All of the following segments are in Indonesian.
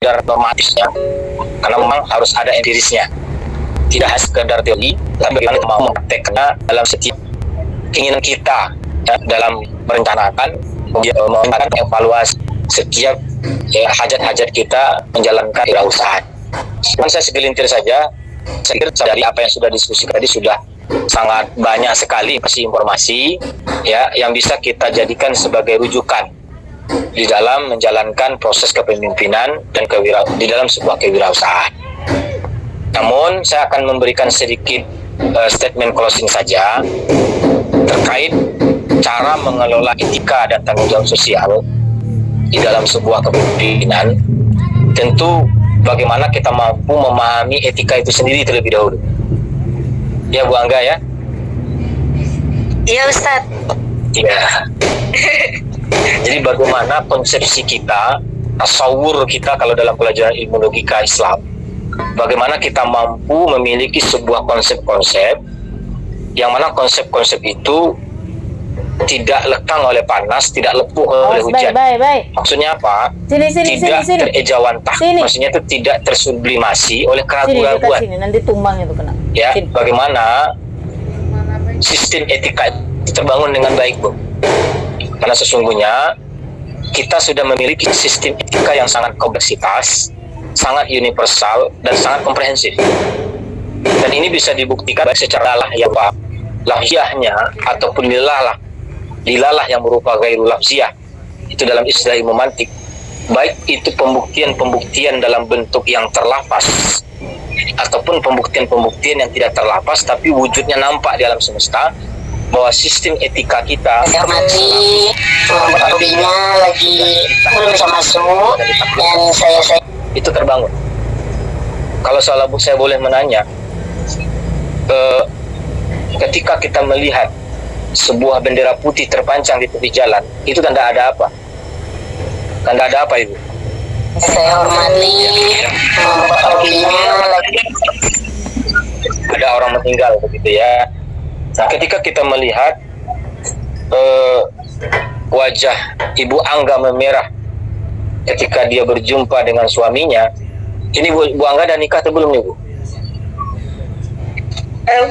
sekedar normatifnya, karena memang harus ada empirisnya, tidak hanya sekedar teori, tapi bagaimana kita mau mempraktekkannya dalam setiap keinginan kita, ya, dalam merencanakan, evaluasi setiap hajat-hajat kita menjalankan wirausaha. Saya segelintir saja. Saya kira dari apa yang sudah diskusikan tadi sudah sangat banyak sekali informasi ya yang bisa kita jadikan sebagai rujukan di dalam menjalankan proses kepemimpinan dan di dalam sebuah kewirausahaan. Namun saya akan memberikan sedikit statement closing saja terkait cara mengelola etika dan tanggung jawab sosial di dalam sebuah kepemimpinan. Tentu bagaimana kita mampu memahami etika itu sendiri terlebih dahulu. Ya Bu Angga ya? Iya Ustadz. Iya. Jadi bagaimana konsepsi kita, tasawur kita kalau dalam pelajaran ilmu logika Islam, bagaimana kita mampu memiliki sebuah konsep-konsep yang mana konsep-konsep itu tidak lekang oleh panas, tidak lepuh oleh hujan. Baik. Maksudnya apa? Sini. Terejawantah. Maksudnya itu tidak tersublimasi oleh keraguan-keraguan. Sini, nanti tumbang itu kena. Ya, bagaimana sistem etika itu terbangun dengan baik, Bu? Karena sesungguhnya kita sudah memiliki sistem etika yang sangat kompleksitas, sangat universal, dan sangat komprehensif. Dan ini bisa dibuktikan baik secara lahiyahnya ataupun dilalah yang berupa ghairul lafziyah. Itu dalam istilah ilmu mantik. Baik itu pembuktian dalam bentuk yang terlafaz ataupun pembuktian yang tidak terlafaz tapi wujudnya nampak di alam semesta, bahwa sistem etika kita hobinya lagi belum bisa masuk dan saya itu terbangun. Kalau saya boleh menanya, ketika kita melihat sebuah bendera putih terpancang di tepi jalan, itu tanda ada apa? Tanda ada apa, Ibu? Saya hormati hobinya lagi ada orang meninggal begitu ya. Nah, ketika kita melihat wajah Ibu Angga memerah ketika dia berjumpa dengan suaminya, ini Bu Angga dan nikah atau belum nih, Bu?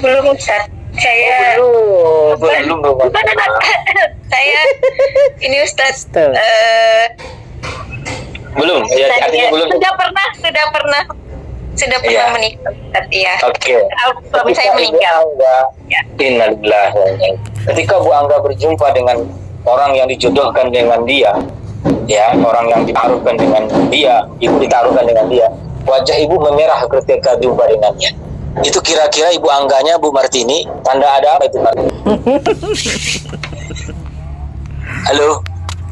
belum Ustaz. Saya belum. Saya ini Ustaz belum ya, artinya belum. Sudah pernah Iya. menikah Ustaz, ya. Oke. Suami saya meninggal. Innalillahi. Ketika Bu Angga berjumpa dengan orang yang dijodohkan dengan dia, ya, orang yang ditaruhkan dengan dia, Ibu ditaruhkan dengan dia, wajah Ibu memerah ketika jumpa dengannya. Itu kira-kira Ibu Angganya, Bu Martini, tanda ada apa itu, Martini? Halo,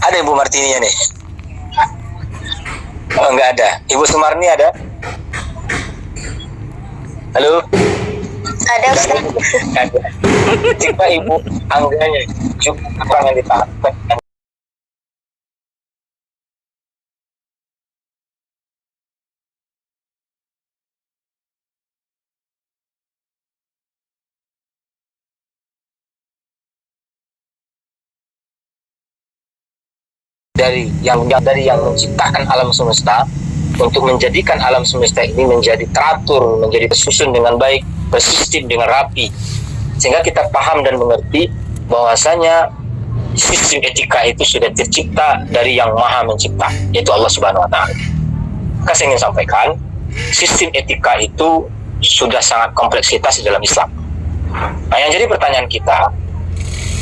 ada Ibu Martininya nih? Oh, enggak ada. Ibu Sumarni ada? Halo? Ada Ustaz. Ada. Ketika Ibu Angganya juga orang yang ditaruhkan dari yang menciptakan alam semesta untuk menjadikan alam semesta ini menjadi teratur, menjadi tersusun dengan baik, bersistem dengan rapi, sehingga kita paham dan mengerti bahwasanya sistem etika itu sudah tercipta dari yang Maha Mencipta, yaitu Allah Subhanahu Wa Taala. Maka saya ingin sampaikan, sistem etika itu sudah sangat kompleksitas di dalam Islam. Nah, yang jadi pertanyaan kita,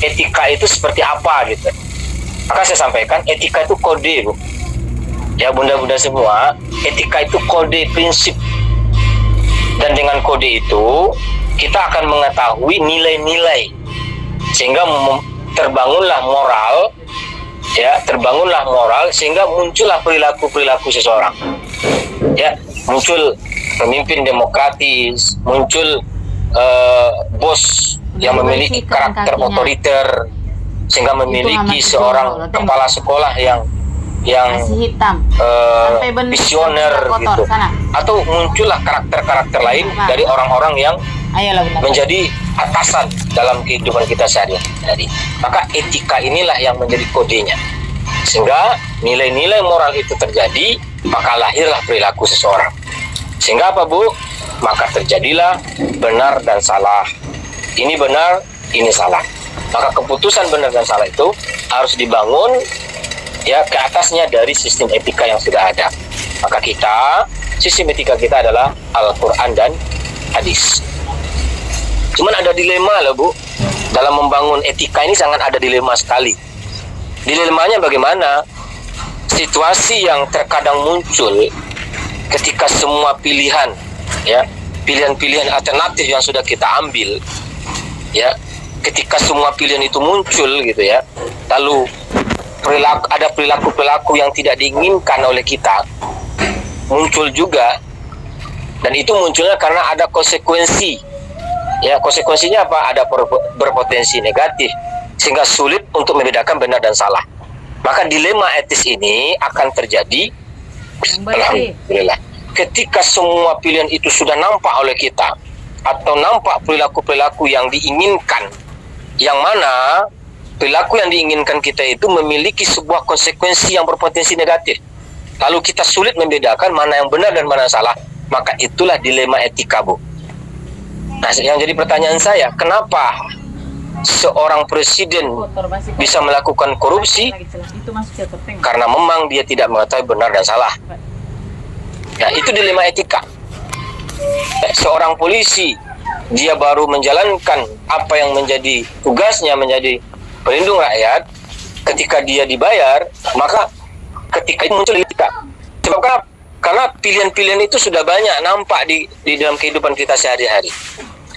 etika itu seperti apa gitu? Maka saya sampaikan, etika itu kode, Bu. Ya, bunda-bunda semua, etika itu kode prinsip. Dan dengan kode itu, kita akan mengetahui nilai-nilai. Sehingga terbangunlah moral, ya, sehingga muncullah perilaku-perilaku seseorang. Ya, muncul pemimpin demokratis, muncul bos yang memiliki karakter otoriter, sehingga memiliki seorang kepala sekolah yang visioner gitu, atau muncullah karakter-karakter lain dari orang-orang yang menjadi atasan dalam kehidupan kita sehari-hari. Maka etika inilah yang menjadi kodenya, sehingga nilai-nilai moral itu terjadi maka lahirlah perilaku seseorang. Sehingga apa, Bu? Maka terjadilah benar dan salah. Ini benar, ini salah. Maka keputusan benar dan salah itu harus dibangun ya ke atasnya dari sistem etika yang sudah ada. Maka sistem etika kita adalah Al-Quran dan hadis. Cuman ada dilema loh, Bu. Dalam membangun etika ini sangat ada dilema sekali. Dilemanya bagaimana? Situasi yang terkadang muncul ketika semua pilihan, ya, pilihan-pilihan alternatif yang sudah kita ambil, ya, ketika semua pilihan itu muncul gitu ya, lalu ada perilaku yang tidak diinginkan oleh kita muncul juga, dan itu munculnya karena ada konsekuensi. Ya, konsekuensinya apa? Ada berpotensi negatif, sehingga sulit untuk membedakan benar dan salah. Maka dilema etis ini akan terjadi alhamdulillah ketika semua pilihan itu sudah nampak oleh kita, atau nampak perilaku-perilaku yang diinginkan, yang mana perilaku yang diinginkan kita itu memiliki sebuah konsekuensi yang berpotensi negatif, lalu kita sulit membedakan mana yang benar dan mana yang salah. Maka itulah dilema etika, Bu. Nah, yang jadi pertanyaan saya, kenapa seorang presiden bisa melakukan korupsi? Karena memang dia tidak mengetahui benar dan salah. Nah, itu dilema etika. Seorang polisi, dia baru menjalankan apa yang menjadi tugasnya, menjadi pelindung rakyat. Ketika dia dibayar, maka ketika itu muncul etika. Sebab kenapa? Karena pilihan-pilihan itu sudah banyak nampak di dalam kehidupan kita sehari-hari.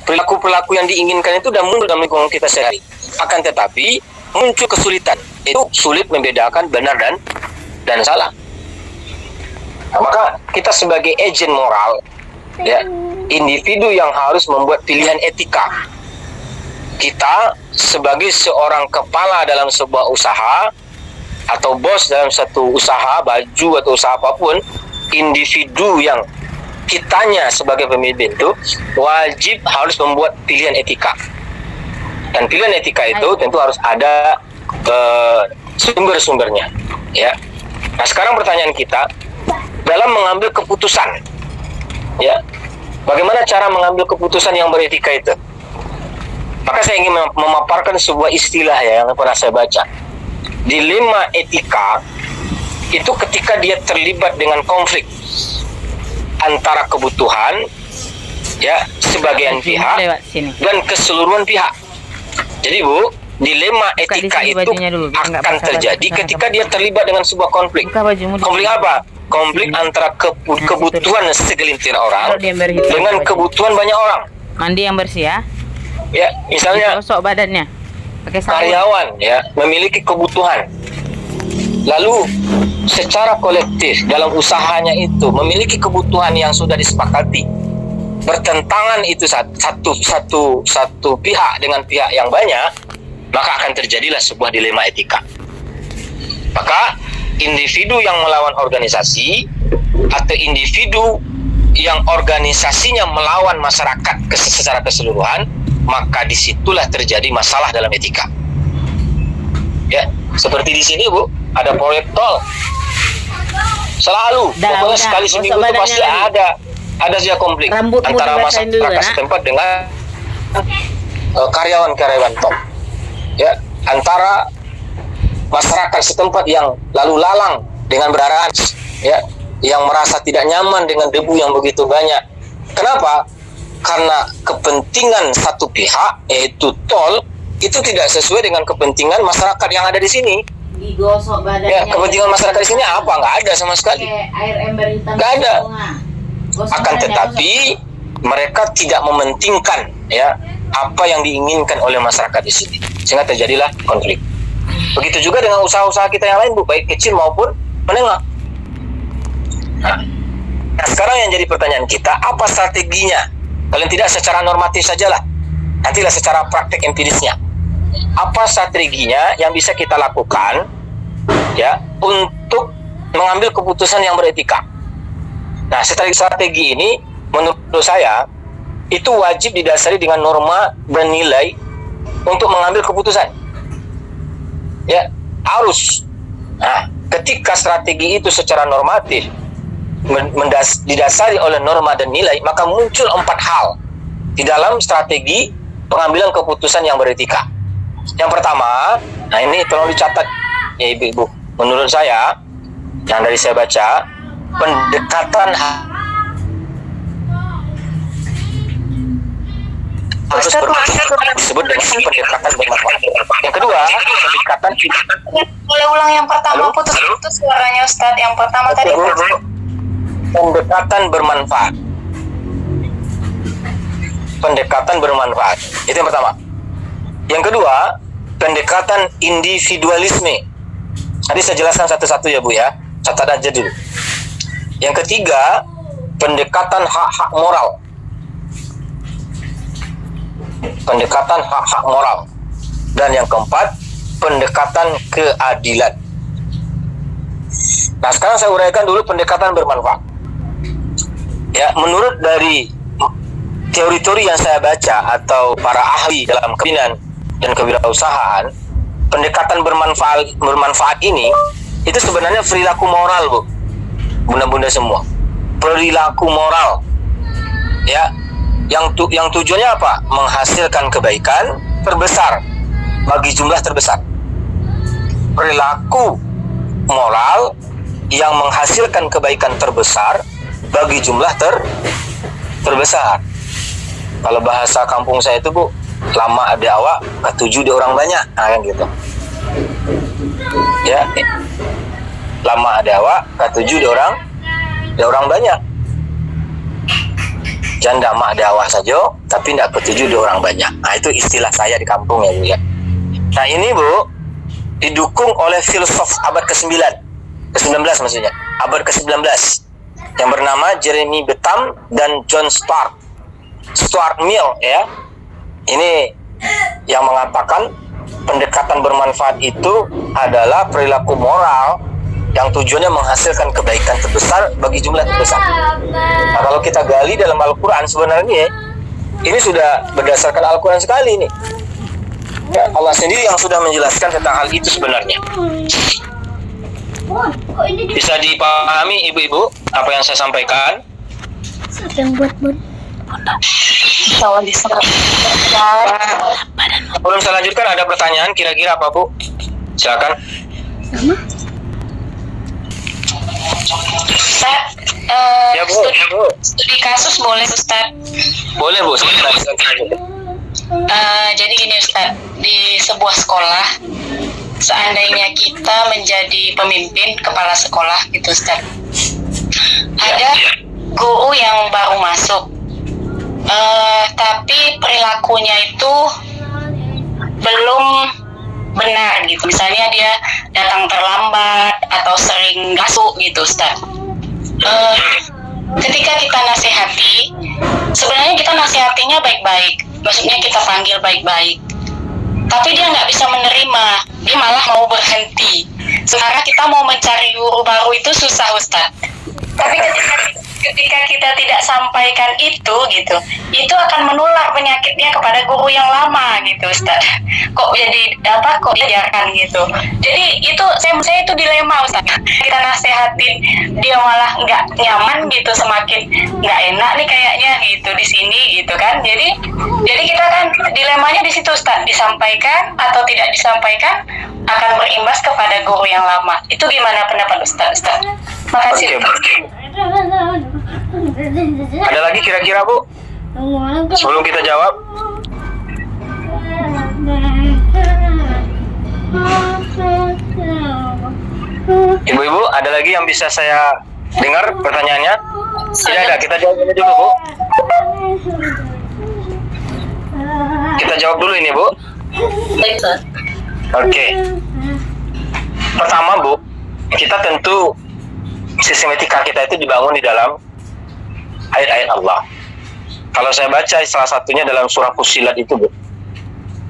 Perilaku-perilaku yang diinginkan itu sudah muncul dalam lingkungan kita sehari. Akan tetapi muncul kesulitan. Itu sulit membedakan benar dan salah. Nah, maka kita sebagai agen moral, ya, individu yang harus membuat pilihan etika. Kita sebagai seorang kepala dalam sebuah usaha atau bos dalam satu usaha baju atau usaha apapun, individu yang kitanya sebagai pemimpin itu wajib harus membuat pilihan etika. Dan pilihan etika itu tentu harus ada sumber-sumbernya, ya. Nah, sekarang pertanyaan kita dalam mengambil keputusan, ya, bagaimana cara mengambil keputusan yang beretika itu? Maka saya ingin memaparkan sebuah istilah ya yang pernah saya baca. Dilema etika itu ketika dia terlibat dengan konflik antara kebutuhan, ya, sebagian pihak dan keseluruhan pihak. Jadi, Bu, dilema etika itu akan terjadi ketika dia terlibat dengan sebuah konflik. Konflik apa? Konflik antara kebutuhan segelintir orang dengan kebutuhan banyak orang. Mandi yang bersih ya. Ya, misalnya Gosok badannya pakai sabun. karyawan ya memiliki kebutuhan, lalu secara kolektif dalam usahanya itu memiliki kebutuhan yang sudah disepakati, bertentangan itu satu pihak dengan pihak yang banyak, maka akan terjadilah sebuah dilema etika. Maka individu yang melawan organisasi atau individu yang organisasinya melawan masyarakat secara keseluruhan, maka disitulah terjadi masalah dalam etika. Ya, seperti di sini, Bu, ada proyek tol. Selalu, pokoknya sekali seminggu itu pasti ada saja konflik antara masyarakat setempat dengan karyawan-karyawan tol. Ya, antara masyarakat setempat yang lalu lalang dengan berarahan, ya, yang merasa tidak nyaman dengan debu yang begitu banyak. Kenapa? Karena kepentingan satu pihak, yaitu tol, itu tidak sesuai dengan kepentingan masyarakat yang ada di sini. Digosok badannya. Ya, kepentingan masyarakat di sini apa? Nggak ada sama sekali. Air ember hitam. Nggak ada. Akan tetapi mereka tidak mementingkan ya apa yang diinginkan oleh masyarakat di sini, sehingga terjadilah konflik. Begitu juga dengan usaha-usaha kita yang lain, Bu, baik kecil maupun menengah. Nah, sekarang yang jadi pertanyaan kita, apa strateginya? Paling tidak secara normatif sajalah, nantilah secara praktek empirisnya. Apa strateginya yang bisa kita lakukan ya untuk mengambil keputusan yang beretika? Nah, strategi ini menurut saya itu wajib didasari dengan norma bernilai untuk mengambil keputusan. Ya, harus. Nah, ketika strategi itu secara normatif didasari oleh norma dan nilai, maka muncul 4 hal di dalam strategi pengambilan keputusan yang beretika. Yang pertama, nah ini tolong dicatat ya ibu-ibu. Menurut saya, yang dari saya baca, pendekatan harus disebut dengan pendekatan bermanfaat. Yang kedua, pendekatan Boleh ulang yang pertama, putus-putus suaranya Ustadz. Yang pertama tadi pendekatan bermanfaat. Pendekatan bermanfaat. Itu yang pertama. Yang kedua, pendekatan individualisme. Nanti saya jelaskan satu-satu ya Bu ya. Catat aja dulu. Yang ketiga, pendekatan hak-hak moral. Pendekatan hak-hak moral. Dan yang keempat, pendekatan keadilan. Nah, sekarang saya uraikan dulu pendekatan bermanfaat. Ya, menurut dari teori-teori yang saya baca atau para ahli dalam kepemimpinan dan kewirausahaan, pendekatan bermanfaat ini itu sebenarnya perilaku moral, Bu. Bunda-bunda semua. Perilaku moral. Ya, yang tujuannya apa? Menghasilkan kebaikan terbesar bagi jumlah terbesar. Perilaku moral yang menghasilkan kebaikan terbesar bagi jumlah terbesar. Kalau bahasa kampung saya itu Bu, lama ada awak, ketujuh di orang banyak, nah, kan gitu. Ya, lama ada awak, ketujuh di orang banyak. Janda mak dakwah saja, tapi tidak ketujuh di orang banyak. Nah, itu istilah saya di kampung ya Bu ya. Nah ini Bu, didukung oleh filsuf abad ke-9, ke-19 maksudnya, abad ke-19, yang bernama Jeremy Bentham dan John Stuart Mill ya. Ini yang mengatakan pendekatan bermanfaat itu adalah perilaku moral yang tujuannya menghasilkan kebaikan terbesar bagi jumlah terbesar. Nah, kalau kita gali dalam Al-Quran sebenarnya ini sudah berdasarkan Al-Quran sekali nih. Ya, Allah sendiri yang sudah menjelaskan tentang hal itu sebenarnya. Bisa dipahami ibu-ibu apa yang saya sampaikan? Siapa yang buat Insyaallah bisa. Sebelum saya lanjutkan, ada pertanyaan kira-kira apa Bu? Silakan. Ustaz, Ya Bu. studi kasus boleh Ustaz? Boleh Bu. Jadi gini Ustaz, di sebuah sekolah, seandainya kita menjadi pemimpin kepala sekolah gitu Ustaz, ada guru yang baru masuk, tapi perilakunya itu belum benar gitu. Misalnya dia datang terlambat atau sering masuk gitu Ustaz. Ketika kita nasihati, sebenarnya kita nasihatinya baik-baik, maksudnya kita panggil baik-baik, tapi dia nggak bisa menerima, dia malah mau berhenti. Sementara kita mau mencari guru baru itu susah Ustaz. Tapi ketika kita tidak sampaikan itu gitu, itu akan menular penyakitnya kepada guru yang lama gitu Ustaz. Kok diajarkan gitu. Jadi itu saya itu dilema Ustaz. Kita nasehatin dia malah nggak nyaman gitu, semakin nggak enak nih kayaknya gitu di sini gitu kan. Jadi kita kan dilemanya di situ Ustaz, disampaikan atau tidak disampaikan akan berimbas kepada guru yang lama. Itu gimana pendapat Ustaz? Makasih. Ada lagi kira-kira Bu? Sebelum kita jawab. Ibu-ibu, ada lagi yang bisa saya dengar pertanyaannya? Tidak ada, kita jawab dulu Bu. Kita jawab dulu ini Bu. Oke. Pertama Bu, kita tentu sistem etika kita itu dibangun di dalam ayat-ayat Allah. Kalau saya baca salah satunya dalam surah Fussilat itu Bu,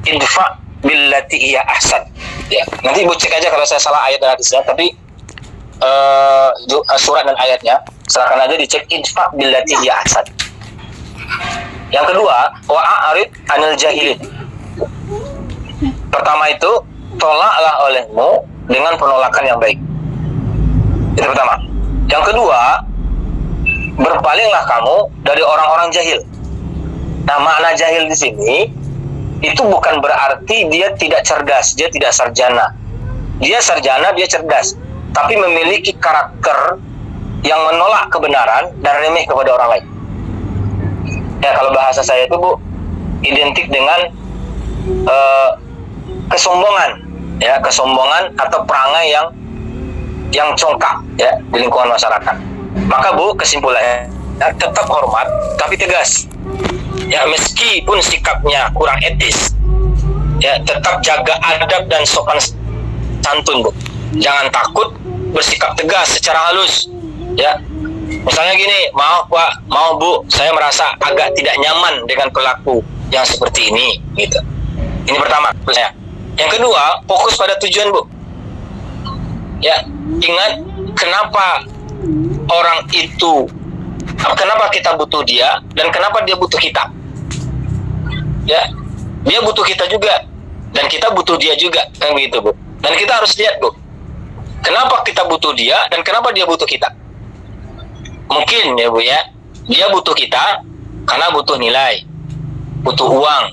idfa billati hiya ahsan. Ya, nanti Ibu cek aja kalau saya salah ayat dan hadisnya, tapi surat dan ayatnya silakan aja dicek, idfa billati hiya ahsan. Yang kedua, wa a'rid anil jahilin. Pertama itu, tolaklah olehmu dengan penolakan yang baik. Itu pertama. Yang kedua, berpalinglah kamu dari orang-orang jahil. Nah, makna jahil di sini itu bukan berarti dia tidak cerdas, dia tidak sarjana. Dia sarjana, dia cerdas, tapi memiliki karakter yang menolak kebenaran dan remeh kepada orang lain. Ya, kalau bahasa saya itu, Bu, identik dengan kesombongan, ya, kesombongan atau perangai yang congkak, ya, di lingkungan masyarakat. Maka, Bu, kesimpulannya tetap hormat tapi tegas. Ya, meskipun sikapnya kurang etis, ya, tetap jaga adab dan sopan santun, Bu. Jangan takut bersikap tegas secara halus, ya. Misalnya gini, maaf Pak, mau Bu, saya merasa agak tidak nyaman dengan pelaku yang seperti ini, gitu. Ini pertama, saya. Yang kedua, fokus pada tujuan, Bu. Ya, ingat kenapa orang itu, kenapa kita butuh dia dan kenapa dia butuh kita. Ya, dia butuh kita juga dan kita butuh dia juga, kan begitu, Bu. Dan kita harus lihat, Bu, kenapa kita butuh dia dan kenapa dia butuh kita. Mungkin ya, Bu, ya, dia butuh kita karena butuh nilai, butuh uang,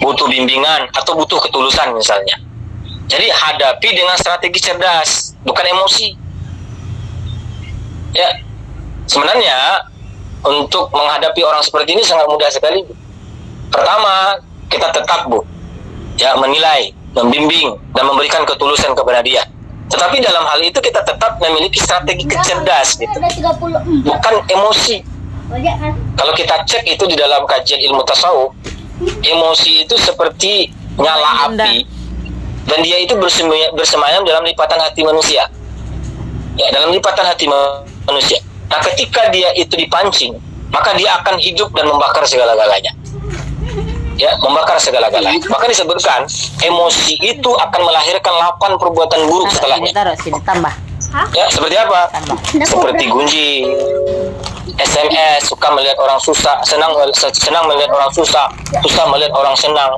butuh bimbingan, atau butuh ketulusan misalnya. Jadi hadapi dengan strategi cerdas, bukan emosi. Ya, sebenarnya untuk menghadapi orang seperti ini sangat mudah sekali, Bu. Pertama, kita tetap, Bu, ya, menilai, membimbing, dan memberikan ketulusan kepada dia. Tetapi dalam hal itu kita tetap memiliki strategi cerdas, gitu, bukan emosi. Kalau kita cek itu di dalam kajian ilmu tasawuf, emosi itu seperti nyala api, dan dia itu bersemayam dalam lipatan hati manusia. Ya, dalam lipatan hati manusia. Nah, ketika dia itu dipancing, maka dia akan hidup dan membakar segala-galanya. Ya, membakar segala-galanya. Maka disebutkan emosi itu akan melahirkan 8 perbuatan buruk setelahnya. Sini tambah. Ya, seperti apa? Tambah. Seperti gunjing, SMS, suka melihat orang susah, senang melihat orang susah melihat orang senang,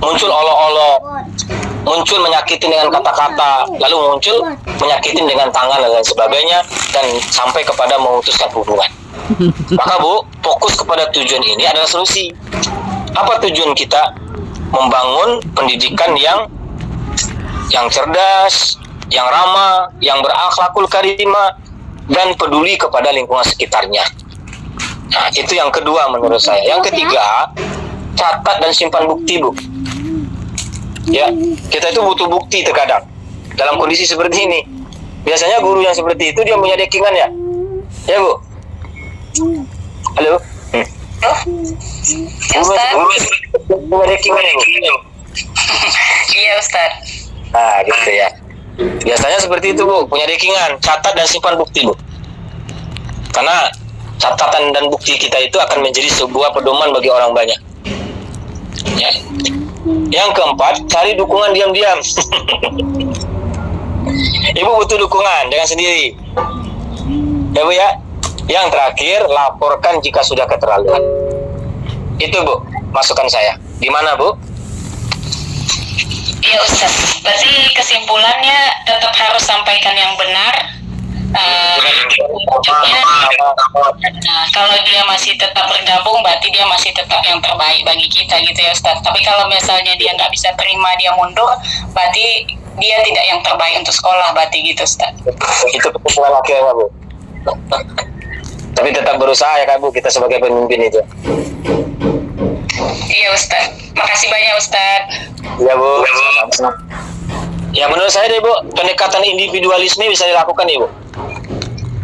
muncul olo-olo, muncul menyakitin dengan kata-kata, lalu muncul menyakitin dengan tangan dan lain sebagainya, dan sampai kepada memutuskan hubungan. Maka, Bu, fokus kepada tujuan ini adalah solusi. Apa tujuan kita? Membangun pendidikan yang cerdas, yang ramah, yang berakhlakul karimah, dan peduli kepada lingkungan sekitarnya. Nah, itu yang kedua menurut saya. Yang ketiga, catat dan simpan bukti, Bu. Ya, kita itu butuh bukti terkadang dalam kondisi seperti ini. Biasanya guru yang seperti itu dia punya dekingan, ya, ya, Bu. Halo. Ya, Ustaz. Punya dekingan, ya, Bu. Iya, Ustaz. Nah, gitu ya. Biasanya seperti itu, Bu, punya dekingan, catat dan simpan bukti, Bu. Karena catatan dan bukti kita itu akan menjadi sebuah pedoman bagi orang banyak. Ya. Yang keempat, cari dukungan diam-diam. Ibu butuh dukungan, jangan sendiri. Ya, Bu, ya. Yang terakhir, laporkan jika sudah keterlaluan. Itu, Bu, masukan saya. Gimana, Bu? Iya, Ustaz. Berarti kesimpulannya tetap harus sampaikan yang benar. Kalau dia masih tetap bergabung, berarti dia masih tetap yang terbaik bagi kita, gitu ya, Ustaz. Tapi kalau misalnya dia nggak bisa terima, dia mundur, berarti dia tidak yang terbaik untuk sekolah, berarti gitu, Ustaz. Itu kesimpulan akhirnya, Bu. Tapi tetap berusaha, ya, Kak, Bu, kita sebagai pemimpin itu. Iya, Ustaz. Makasih banyak, Ustaz. Ya, Bu. Ya, menurut saya deh, Bu, pendekatan individualisme bisa dilakukan, Ibu.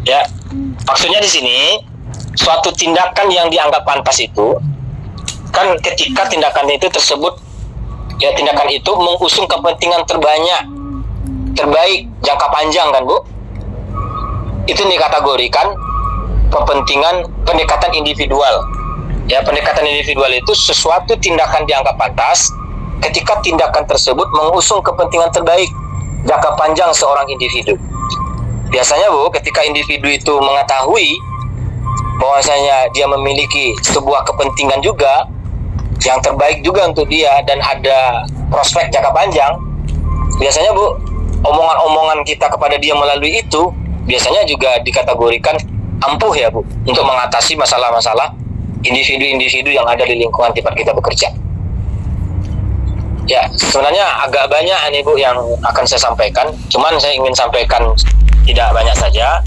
Ya, maksudnya di sini suatu tindakan yang dianggap pantas itu kan ketika tindakan itu tersebut, ya, tindakan itu mengusung kepentingan terbaik jangka panjang, kan, Bu. Itu dikategorikan pendekatan individual. Ya, pendekatan individual itu sesuatu tindakan dianggap pantas ketika tindakan tersebut mengusung kepentingan terbaik jangka panjang seorang individu. Biasanya, Bu, ketika individu itu mengetahui bahwasanya dia memiliki sebuah kepentingan juga yang terbaik juga untuk dia dan ada prospek jangka panjang, biasanya, Bu, omongan-omongan kita kepada dia melalui itu biasanya juga dikategorikan ampuh ya Bu untuk mengatasi masalah-masalah individu-individu yang ada di lingkungan tempat kita bekerja. Ya, sebenarnya agak banyak nih Bu yang akan saya sampaikan. Cuman saya ingin sampaikan tidak banyak saja,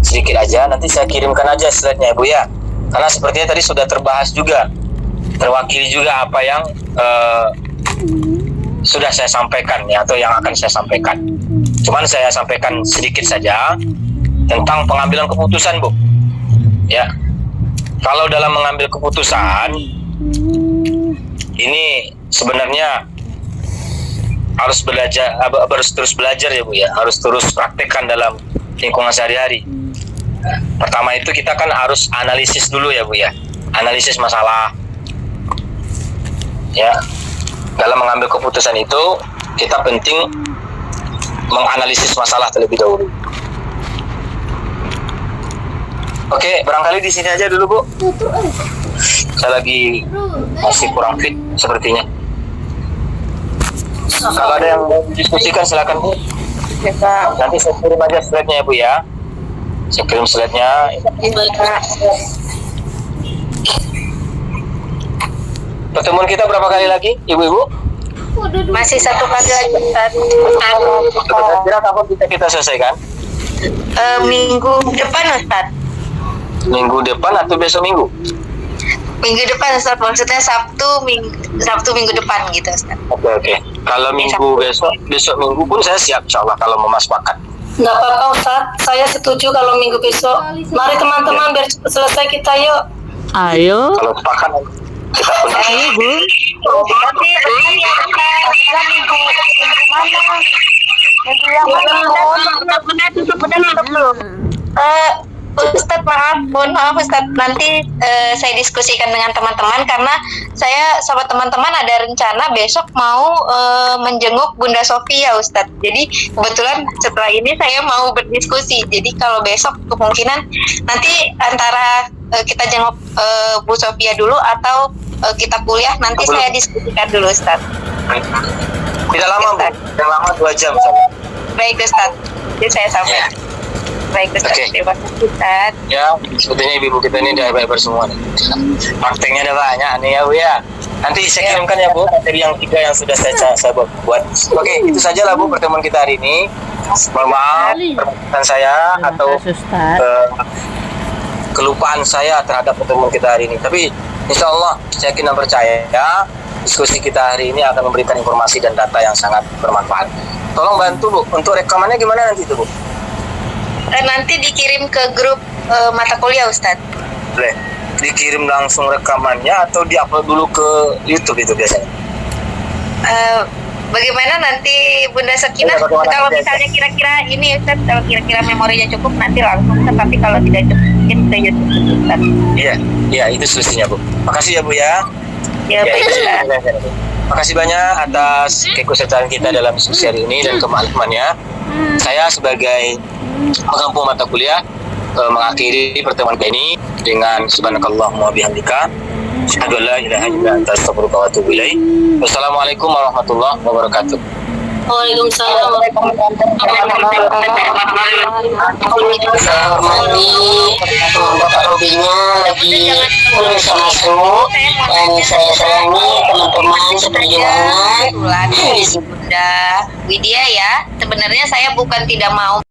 sedikit aja. Nanti saya kirimkan aja slide-nya Bu ya. Karena sepertinya tadi sudah terbahas juga, terwakili juga apa yang sudah saya sampaikan ya, atau yang akan saya sampaikan. Cuman saya sampaikan sedikit saja tentang pengambilan keputusan Bu. Ya, kalau dalam mengambil keputusan ini sebenarnya harus belajar, harus terus belajar ya Bu ya, harus terus praktekkan dalam lingkungan sehari-hari. Pertama itu kita kan harus analisis dulu ya Bu ya, analisis masalah. Ya, dalam mengambil keputusan itu kita penting menganalisis masalah terlebih dahulu. Oke, barangkali di sini aja dulu Bu. Saya lagi masih kurang fit sepertinya. Kalau ada yang mau diskusikan silakan Bu. Nanti saya kirim aja slide-nya ya Bu ya. Saya kirim slide-nya. Pertemuan kita berapa kali lagi, Ibu-ibu? Masih 1 kali lagi, Ustaz. Kira-kira kapan kita selesaikan? Minggu depan, Ustaz. Minggu depan atau besok minggu? Minggu depan, Ustaz. Maksudnya Sabtu minggu depan gitu, Ustaz. Oke. Kalau minggu besok minggu pun saya siap insya Allah kalau mau sepakat. Nggak apa-apa Ustaz, saya setuju kalau minggu besok. Mari teman-teman biar cepat selesai kita yuk. Ayo. Kalau sepakat kita pun. Ayo Bu. Ustadz mohon maaf Ustadz, nanti saya diskusikan dengan teman-teman karena saya sama teman-teman ada rencana besok mau menjenguk Bunda Sofia Ustadz. Jadi kebetulan setelah ini saya mau berdiskusi. Jadi kalau besok kemungkinan nanti antara kita jenguk Bu Sofia dulu atau kita kuliah nanti saya diskusikan dulu Ustadz. Tidak lama Bu, tidak lama 2 jam. Baik Ustadz, jadi saya sampaikan. Baik Ustaz, terima kasih Ustaz. Ya, sebetulnya ibu kita ini udah baik semua nih. Prakteknya ada banyak nih ya Bu ya. Nanti saya kirimkan ya Bu dari yang 3 yang sudah saya buat. Oke, itu saja lah Bu pertemuan kita hari ini. Mohon maaf perbuatan saya atau kelupaan saya terhadap pertemuan kita hari ini. Tapi insya Allah saya yakin dan percaya ya, diskusi kita hari ini akan memberikan informasi dan data yang sangat bermanfaat. Tolong bantu Bu, untuk rekamannya gimana nanti itu Bu? Nanti dikirim ke grup mata kuliah Ustadz. Boleh. Dikirim langsung rekamannya atau diupload dulu ke YouTube itu biasanya? Bagaimana nanti Bunda Sekinah? Kalau misalnya kira-kira ini Ustadz, kalau kira-kira memorinya cukup nanti langsung, tapi kalau tidak cukup mungkin ke YouTube Ustadz. Iya itu solusinya Bu. Makasih ya Bu ya. Ya baik Ustadz. Makasih banyak atas keikutsertaan kita dalam diskusi hari ini dan kemaklumannya. Saya sebagai pengampu mata kuliah mengakhiri pertemuan ini dengan subhanakallahumma bihamdika asyhadu an la ilaha illa anta astaghfiruka wa atubu ilaik. Wassalamualaikum warahmatullahi wabarakatuh. Waalaikumsalam. Saya hormati Bapak Robinya lagi bisa masuk dan saya sayangi teman-teman seperjuangan. Bunda Widya ya, sebenarnya saya bukan tidak mau